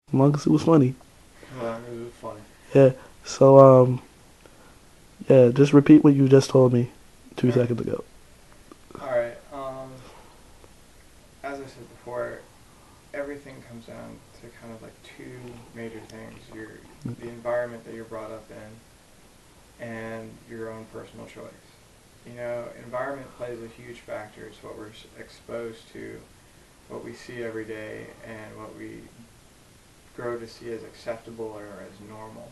as long as it was funny. Well, it was funny. Yeah. So yeah, just repeat what you just told me 2 seconds ago. All right. As I said before, everything comes down to kind of like two major things: the environment that you're brought up in, and your own personal choice. Environment plays a huge factor. It's what we're exposed to, what we see every day, and what we grow to see as acceptable or as normal.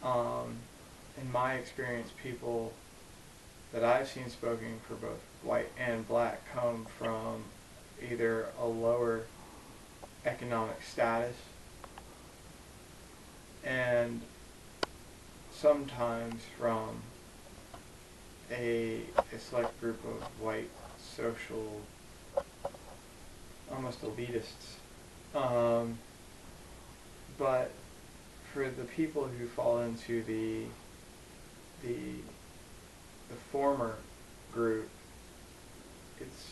Um, in my experience, people that I've seen spoken for both white and black come from either a lower economic status and sometimes from a select group of white social, almost elitists. Um, but for the people who fall into the the former group, it's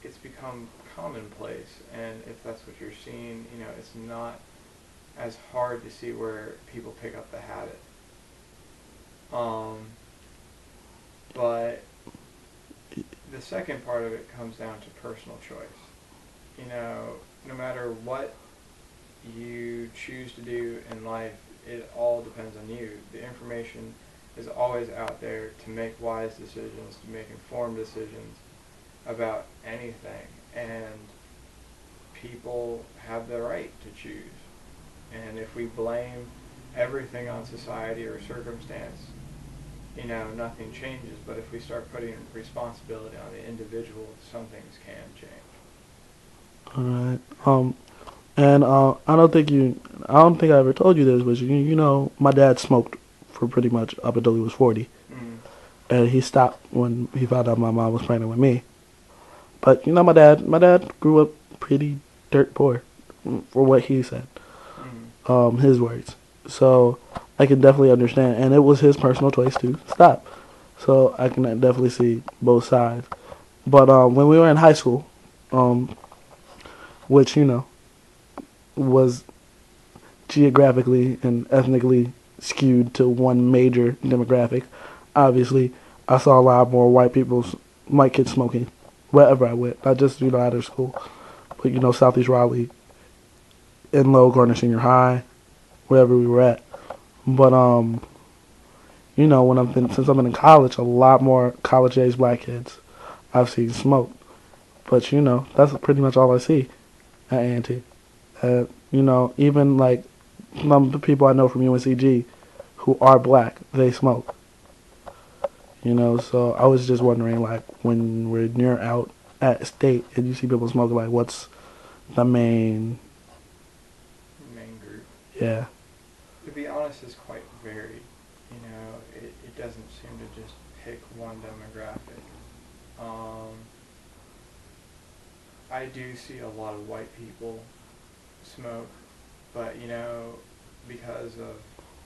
it's become commonplace, and if that's what you're seeing, it's not as hard to see where people pick up the habit. Um, but the second part of it comes down to personal choice. No matter what you choose to do in life, it all depends on you. The information is always out there to make wise decisions, to make informed decisions about anything. And people have the right to choose. And if we blame everything on society or circumstance, nothing changes. But if we start putting responsibility on the individual, some things can change. All right. And I don't think I ever told you this, but you know, my dad smoked for pretty much up until he was 40, Mm. and he stopped when he found out my mom was pregnant with me. But my dad grew up pretty dirt poor, for what he said, Mm. his words. So I can definitely understand, and it was his personal choice to stop. So I can definitely see both sides. But when we were in high school, um, which was geographically and ethnically skewed to one major demographic. Obviously, I saw a lot more white kids smoking wherever I went, not just out of school, but Southeast Raleigh, Enloe, Garner Senior High, wherever we were at. But since I've been in college, a lot more college age black kids I've seen smoke. But that's pretty much all I see at A&T. Even like some people I know from UNCG who are black, they smoke. So I was just wondering, like, when we're near out at state and you see people smoking, like, what's the main, Main group. yeah. To be honest, is quite varied. It doesn't seem to just pick one demographic. Um, I do see a lot of white people smoke, but because of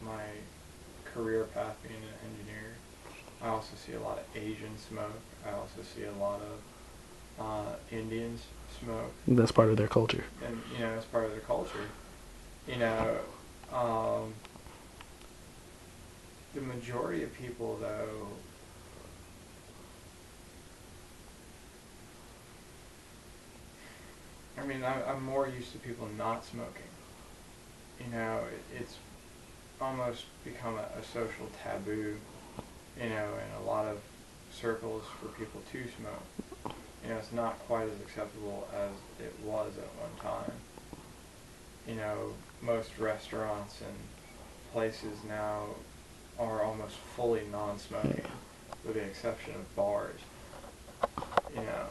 my career path being an engineer, I also see a lot of Asian smoke. I also see a lot of Indians smoke, That's part of their culture. and it's part of their culture. You know, um, the majority of people, though, I mean, I'm more used to people not smoking. It's almost become a social taboo, in a lot of circles for people to smoke. It's not quite as acceptable as it was at one time. Most restaurants and places now are almost fully non-smoking, Yeah. with the exception of bars. You know,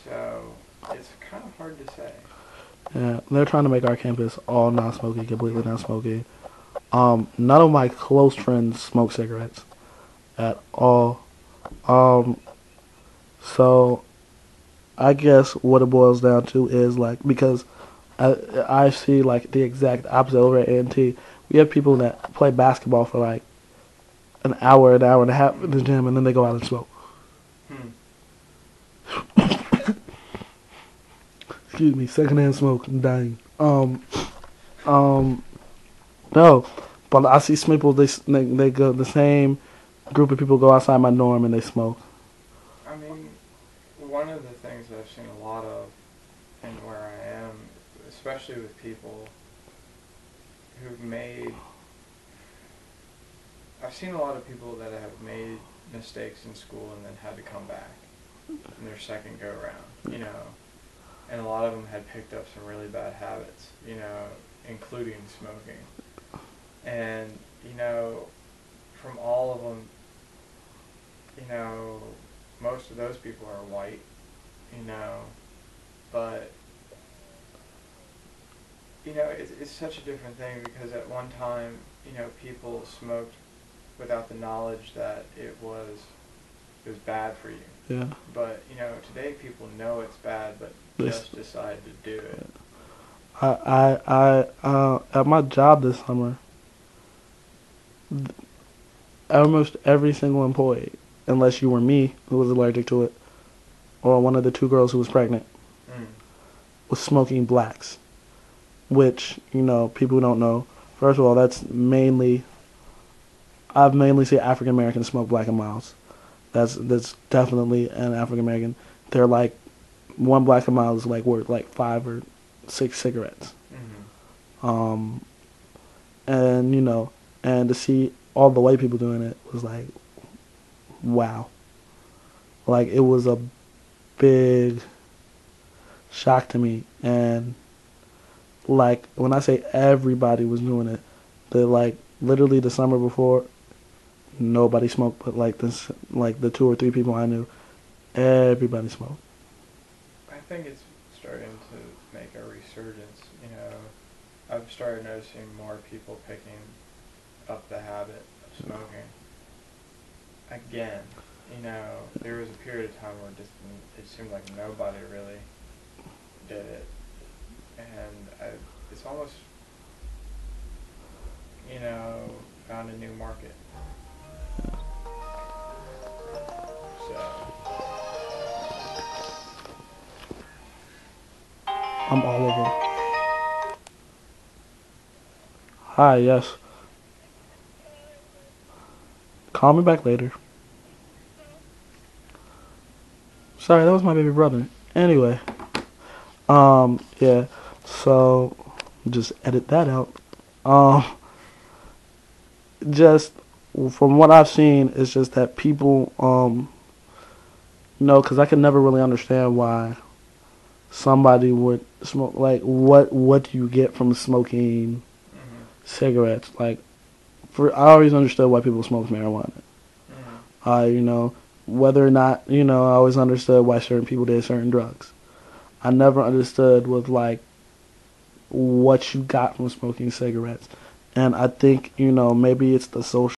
so it's kind of hard to say. Yeah, they're trying to make our campus all non-smoking, completely non-smoking. None of my close friends smoke cigarettes at all. Um, so I guess what it boils down to is like because I I see like the exact opposite over at A&T. We have people that play basketball for like an hour and a half in the Mm. gym, and then they go out and smoke. Hmm. Excuse me, secondhand smoke. I'm dying. Um, no, but I see some people. They go the same group of people go outside my dorm and they smoke. I mean, one of the things that I've seen a lot of in where I am, especially with people who've made, I've seen a lot of people that have made mistakes in school and then had to come back in their second go round, you know, and a lot of them had picked up some really bad habits, you know, including smoking. And, you know, from all of them, you know, most of those people are white, you know, but, you know, it's such a different thing because at one time, you know, people smoked without the knowledge that it was bad for you. Yeah. But, you know, today people know it's bad, but This- just decide to do it. At my job this summer, almost every single employee, unless you were me who was allergic to it, or one of the two girls who was pregnant, Mm. was smoking blacks. Which, you know, people don't know. First of all, I've mainly seen African Americans smoke Black and Milds. That's definitely an African American. They're like, one Black and Mild is like worth like 5 or 6 cigarettes. Mm-hmm. And you know, and to see all the white people doing it was like, wow. Like it was a big shock to me, and like when I say everybody was doing it, like literally the summer before, nobody smoked, but like like the 2 or 3 people I knew, everybody smoked. I think it's starting to make a resurgence, you know. I've started noticing more people picking up the habit of smoking. Again, you know, there was a period of time where it seemed like nobody really did it. And it's almost, you know, found a new market. So, I'm all over. Hi, yes. Call me back later. Sorry, that was my baby brother. Anyway, yeah. So just edit that out. Um, just from what I've seen, it's just that people, because I can never really understand why somebody would smoke. Like, what do you get from smoking mm-hmm. cigarettes? Like, I always understood why people smoke marijuana. Mm-hmm. You know, whether or not, you know, I always understood why certain people did certain drugs. I never understood with like what you got from smoking cigarettes. And I think, you know, maybe it's the social